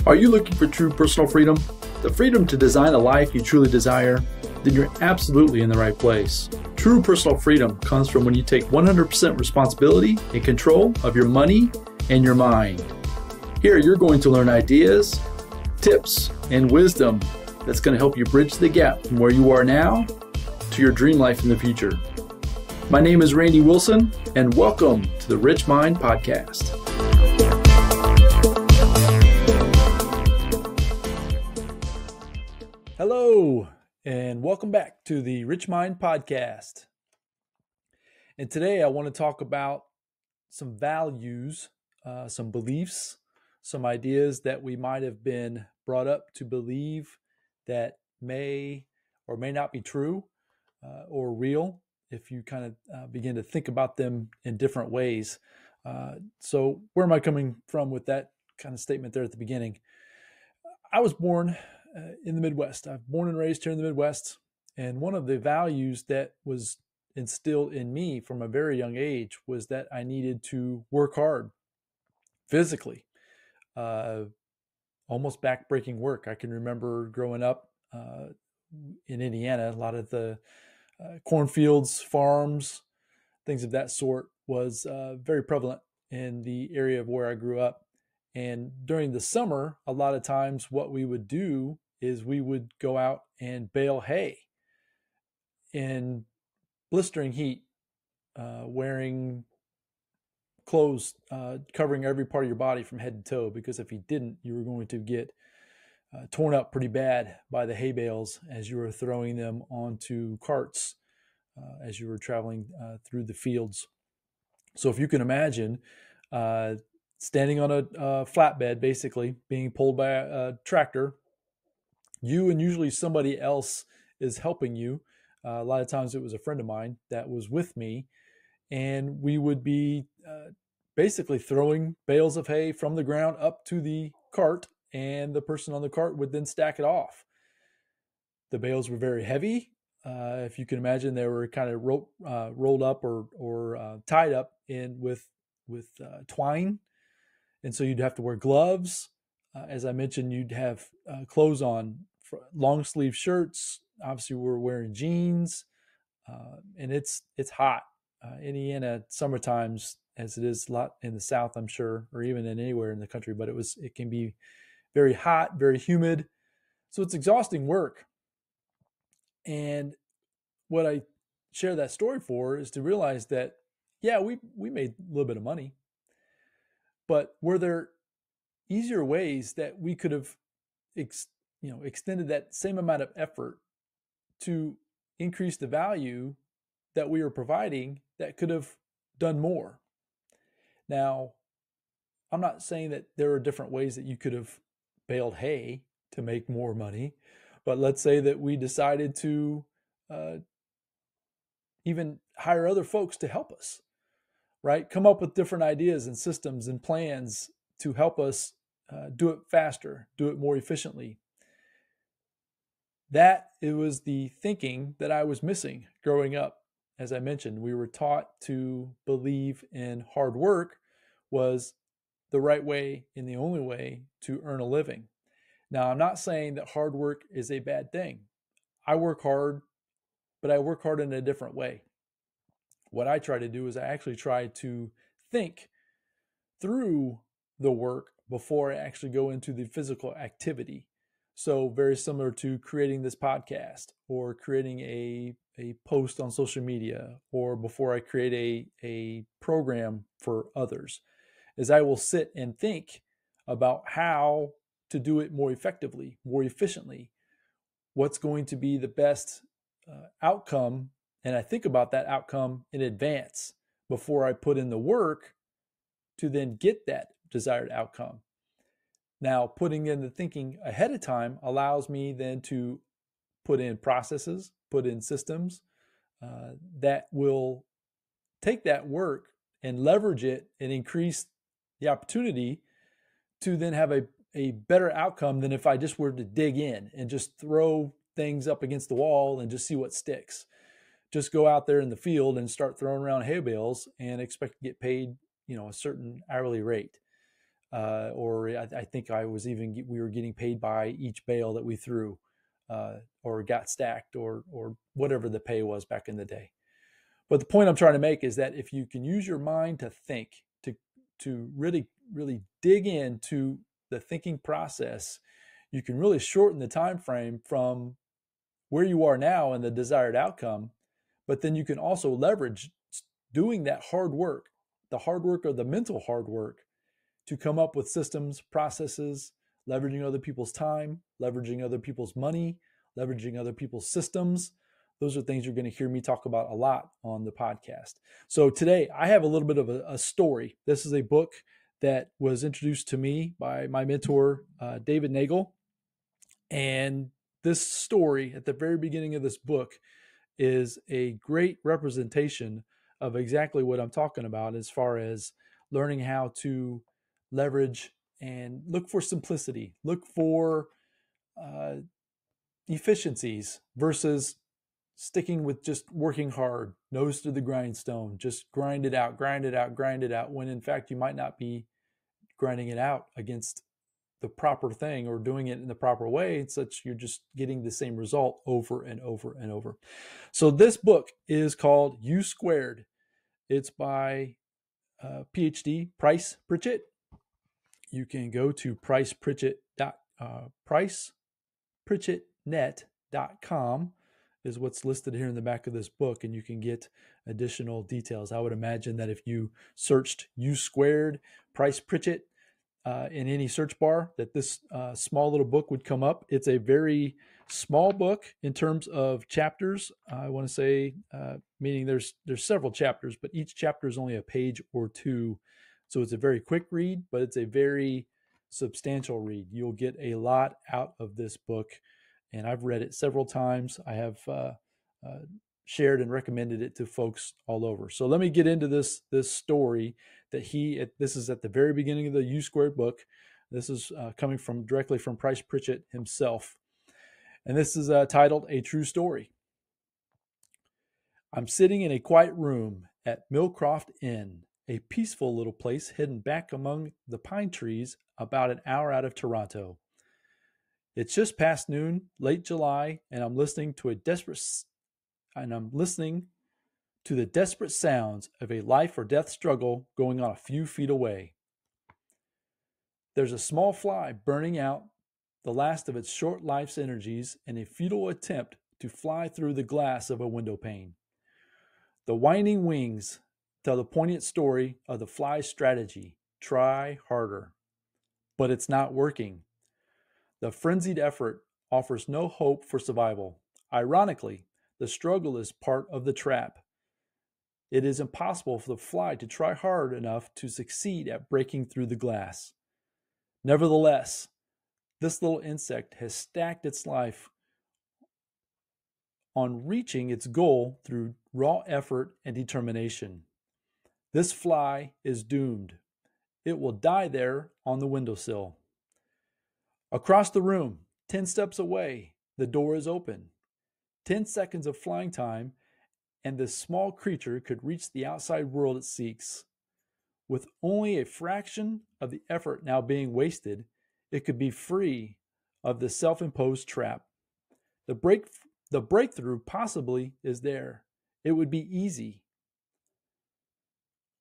Are you looking for true personal freedom? The freedom to design a life you truly desire? Then you're absolutely in the right place. True personal freedom comes from when you take 100% responsibility and control of your money and your mind. Here you're going to learn ideas, tips, and wisdom that's going to help you bridge the gap from where you are now to your dream life in the future. My name is Randy Wilson, and welcome to the Rich Mind Podcast. Hello, and welcome back to the Rich Mind Podcast. And today I want to talk about some values, some beliefs, some ideas that we might have been brought up to believe that may or may not be true or real if you kind of begin to think about them in different ways. So where am I coming from with that kind of statement there at the beginning? I was born in the Midwest. I'm born and raised here in the Midwest. And one of the values that was instilled in me from a very young age was that I needed to work hard physically, almost backbreaking work. I can remember growing up in Indiana, a lot of the cornfields, farms, things of that sort was very prevalent in the area of where I grew up. And during the summer, a lot of times what we would do is we would go out and bale hay in blistering heat, wearing clothes covering every part of your body from head to toe, because if you didn't, you were going to get torn up pretty bad by the hay bales as you were throwing them onto carts as you were traveling through the fields. So if you can imagine standing on a flatbed, basically being pulled by a tractor, you and usually somebody else is helping you. A lot of times it was a friend of mine that was with me, and we would be basically throwing bales of hay from the ground up to the cart, and the person on the cart would then stack it off. The bales were very heavy. If you can imagine, they were kind of rolled up or tied up in with twine. And so you'd have to wear gloves. As I mentioned, you'd have clothes on, long sleeve shirts. Obviously, we're wearing jeans, and it's hot. Indiana, summer times, as it is a lot in the South, I'm sure, or even in anywhere in the country, but it can be very hot, very humid. So it's exhausting work. And what I share that story for is to realize that, yeah, we made a little bit of money, but were there easier ways that we could have extended that same amount of effort to increase the value that we were providing that could have done more? Now, I'm not saying that there are different ways that you could have baled hay to make more money, but let's say that we decided to even hire other folks to help us, right? Come up with different ideas and systems and plans to help us do it faster, do it more efficiently. It was the thinking that I was missing growing up. As I mentioned, we were taught to believe in hard work was the right way and the only way to earn a living. Now, I'm not saying that hard work is a bad thing. I work hard, but I work hard in a different way. What I try to do is I actually try to think through the work before I actually go into the physical activity. So very similar to creating this podcast or creating a post on social media, or before I create a program for others, is I will sit and think about how to do it more effectively, more efficiently, what's going to be the best outcome. And I think about that outcome in advance before I put in the work to then get that desired outcome. Now, putting in the thinking ahead of time allows me then to put in processes, put in systems that will take that work and leverage it and increase the opportunity to then have a better outcome than if I just were to dig in and just throw things up against the wall and just see what sticks. Just go out there in the field and start throwing around hay bales and expect to get paid, a certain hourly rate. or I think we were getting paid by each bale that we threw, or got stacked, or whatever the pay was back in the day. But the point I'm trying to make is that if you can use your mind to think, to really, really dig into the thinking process, you can really shorten the time frame from where you are now and the desired outcome. But then you can also leverage doing that hard work, the hard work or the mental hard work, to come up with systems, processes, leveraging other people's time, leveraging other people's money, leveraging other people's systems. Those are things you're going to hear me talk about a lot on the podcast. So today I have a little bit of a story. This is a book that was introduced to me by my mentor, David Nagel. And this story at the very beginning of this book is a great representation of exactly what I'm talking about as far as learning how to leverage and look for simplicity, look for efficiencies versus sticking with just working hard, nose to the grindstone, just grind it out, grind it out, grind it out, when in fact you might not be grinding it out against the proper thing or doing it in the proper way, such you're just getting the same result over and over and over. So this book is called U Squared. It's by PhD Price Pritchett. You can go to pricepritchettnet.com is what's listed here in the back of this book, and you can get additional details. I would imagine that if you searched U Squared Price Pritchett in any search bar, that this small little book would come up. It's a very small book in terms of chapters. I want to say, meaning there's several chapters, but each chapter is only a page or two. So it's a very quick read, but it's a very substantial read. You'll get a lot out of this book, and I've read it several times. I have shared and recommended it to folks all over. So let me get into this story that this is at the very beginning of the U Squared book. This is coming directly from Price Pritchett himself. And this is titled A True Story. I'm sitting in a quiet room at Millcroft Inn, a peaceful little place hidden back among the pine trees about an hour out of Toronto. It's just past noon, late July, and I'm listening to the desperate sounds of a life or death struggle going on a few feet away. There's a small fly burning out the last of its short life's energies in a futile attempt to fly through the glass of a window pane. The winding wings tell the poignant story of the fly's strategy: try harder. But it's not working. The frenzied effort offers no hope for survival. Ironically, the struggle is part of the trap. It is impossible for the fly to try hard enough to succeed at breaking through the glass. Nevertheless, this little insect has stacked its life on reaching its goal through raw effort and determination. This fly is doomed. It will die there on the windowsill. Across the room, 10 steps away, the door is open. 10 seconds of flying time, and this small creature could reach the outside world it seeks. With only a fraction of the effort now being wasted, it could be free of the self-imposed trap. The breakthrough possibly is there. It would be easy.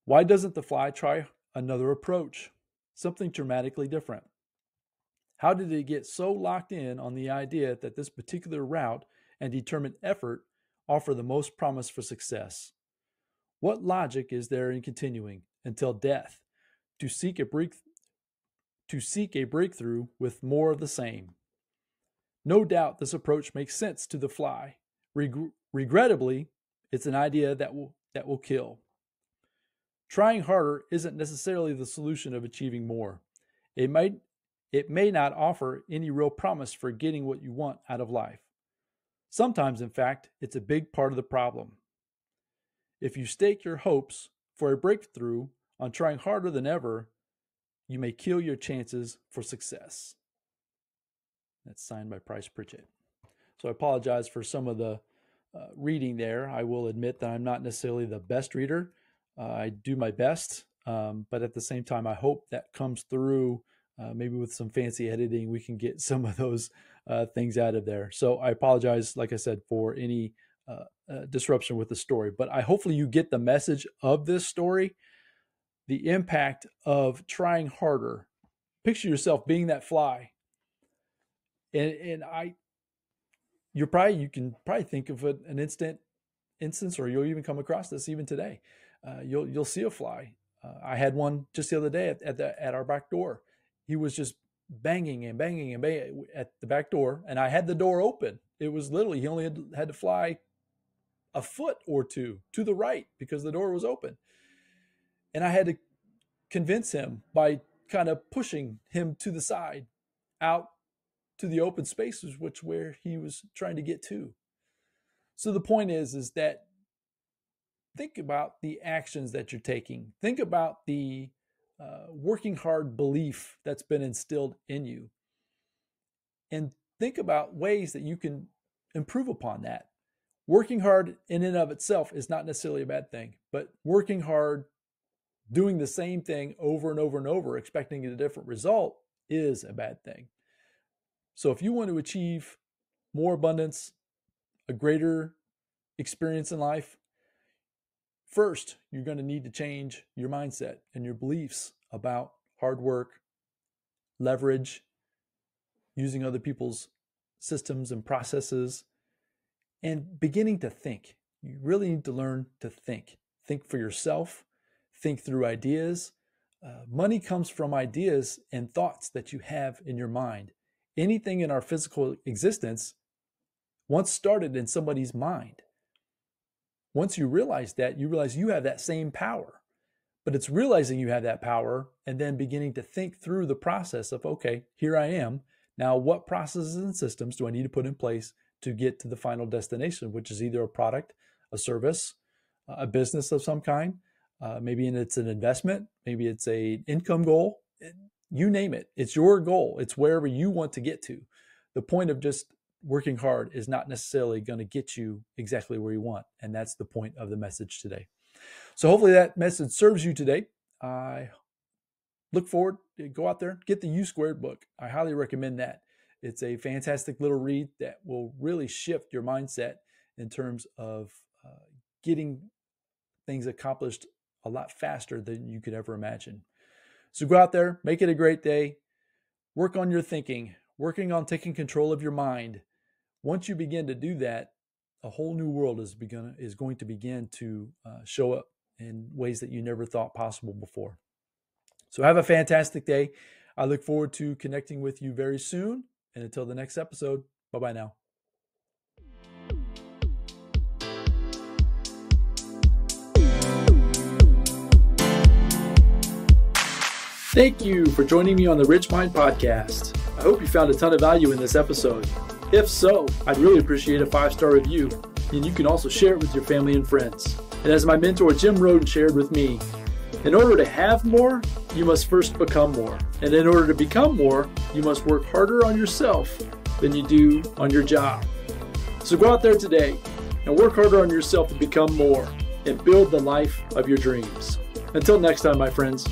Why doesn't the fly try another approach? Something dramatically different. How did it get so locked in on the idea that this particular route and determined effort offer the most promise for success? What logic is there in continuing until death to seek a breakthrough with more of the same? No doubt this approach makes sense to the fly. Regrettably, it's an idea that will kill. Trying harder isn't necessarily the solution of achieving more. It may not offer any real promise for getting what you want out of life. Sometimes, in fact, it's a big part of the problem. If you stake your hopes for a breakthrough on trying harder than ever, you may kill your chances for success. That's signed by Price Pritchett. So I apologize for some of the reading there. I will admit that I'm not necessarily the best reader. I do my best. But at the same time, I hope that comes through. Maybe with some fancy editing, we can get some of those things out of there. So I apologize, like I said, for any disruption with the story. But hopefully you get the message of this story, the impact of trying harder. Picture yourself being that fly. And you can probably think of an instance, or you'll even come across this even today. You'll see a fly. I had one just the other day at our back door. He was just banging and banging and banging at the back door, and I had the door open. It was literally, he only had to fly a foot or two to the right because the door was open. And I had to convince him by kind of pushing him to the side, out to the open spaces, where he was trying to get to. So the point is that think about the actions that you're taking. Think about the working hard belief that's been instilled in you. And think about ways that you can improve upon that. Working hard in and of itself is not necessarily a bad thing, but working hard, doing the same thing over and over and over, expecting a different result is a bad thing. So if you want to achieve more abundance, a greater experience in life, first, you're going to need to change your mindset and your beliefs about hard work, leverage, using other people's systems and processes, and beginning to think. You really need to learn to think. Think for yourself. Think through ideas. Money comes from ideas and thoughts that you have in your mind. Anything in our physical existence once started in somebody's mind. Once you realize that, you realize you have that same power. But it's realizing you have that power and then beginning to think through the process of, okay, here I am. Now, what processes and systems do I need to put in place to get to the final destination, which is either a product, a service, a business of some kind. Maybe it's an investment. Maybe it's an income goal. You name it. It's your goal. It's wherever you want to get to. The point of just working hard is not necessarily going to get you exactly where you want. And that's the point of the message today. So hopefully that message serves you today. I look forward to go out there, get the U Squared book. I highly recommend that. It's a fantastic little read that will really shift your mindset in terms of getting things accomplished a lot faster than you could ever imagine. So go out there, make it a great day, work on your thinking, working on taking control of your mind. Once you begin to do that, a whole new world is going to begin to show up in ways that you never thought possible before. So have a fantastic day. I look forward to connecting with you very soon. And until the next episode, bye-bye now. Thank you for joining me on the Rich Mind Podcast. I hope you found a ton of value in this episode. If so, I'd really appreciate a 5-star review, and you can also share it with your family and friends. And as my mentor Jim Roden shared with me, in order to have more, you must first become more. And in order to become more, you must work harder on yourself than you do on your job. So go out there today and work harder on yourself to become more and build the life of your dreams. Until next time, my friends.